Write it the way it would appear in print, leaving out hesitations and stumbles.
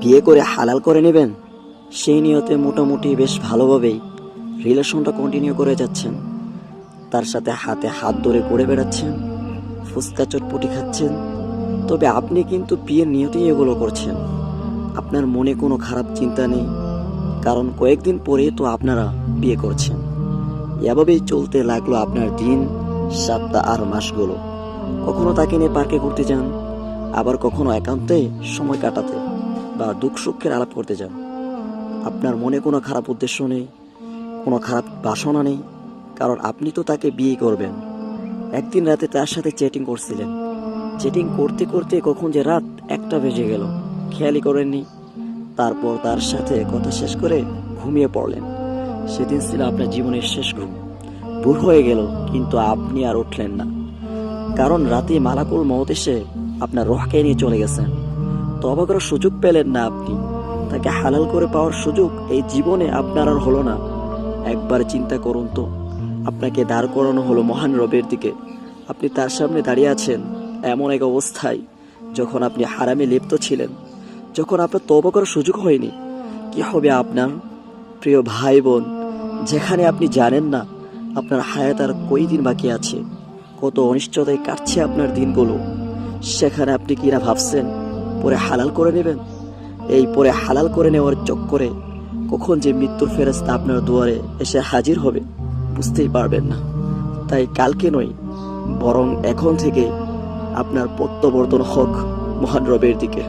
বিয়ে করে হালাল করে নেবেন সেই নিয়তে মোটামুটি বেশ ভালোভাবেই রিলেশনটা কন্টিনিউ করে যাচ্ছেন। তার সাথে হাতে হাত ধরে ঘুরে বেড়াচ্ছেন, ফুচকা চটপটি খাচ্ছেন। তবে আপনি কিন্তু বিয়ের নিয়তেই এগুলো করছেন। আপনার মনে কোনো খারাপ চিন্তা নেই, কারণ কয়েকদিন পরে তো আপনারা বিয়ে করছেন। এভাবেই চলতে লাগলো আপনার দিন, সপ্তাহ আর মাসগুলো। কখনো তাকে নিয়ে পার্কে ঘুরতে যান, আবার কখনো একান্তে সময় কাটাতে বা দুঃখ সুখের আলাপ করতে যান। আপনার মনে কোনো খারাপ উদ্দেশ্য নেই, কোনো খারাপ বাসনা নেই, কারণ আপনি তো তাকে বিয়ে করবেন। একদিন রাতে তার সাথে চ্যাটিং করছিলেন, চ্যাটিং করতে করতে কখন যে রাত 1টা বেজে গেল খেয়ালই করেননি। তারপর তার সাথে কথা শেষ করে ঘুমিয়ে পড়লেন। সেদিন ছিল আপনার জীবনের শেষ ঘুম। ভোর হয়ে গেল কিন্তু আপনি আর উঠলেন না, কারণ রাতে মালাকুল মউত এসে আপনার রুহকে নিয়ে চলে গেছেন। তওবা করার সুযোগ পেলেন না আপনি, তাকে হালাল করে পাওয়ার সুযোগ এই জীবনে আপনার আর হলো না। একবার চিন্তা করুন তো, আপনাকে দাঁড় করানো হলো মহান রবের দিকে, আপনি তার সামনে দাঁড়িয়ে আছেন এমন এক অবস্থায় যখন আপনি হারামে লিপ্ত ছিলেন, যখন আপনার তওবা করার সুযোগ হয়নি। কি হবে আপনার? প্রিয় ভাই বোন, যেখানে আপনি জানেন না আপনার হায়াত আর কই দিন বাকি আছে, কত অনিশ্চয়তায় কাটছে আপনার দিনগুলো, সেখানে আপনি কিনা ভাবছেন পরে হালাল করে নেবেন। এই পরে হালাল করে নেওয়ার চক্করে কখন যে মৃত্যুর ফেরেশতা আপনার দুয়ারে এসে হাজির হবে বুঝতেই পারবেন না। তাই কালকে নয়, বরং এখন থেকে আপনার প্রত্যাবর্তন হোক মহান রবের দিকে।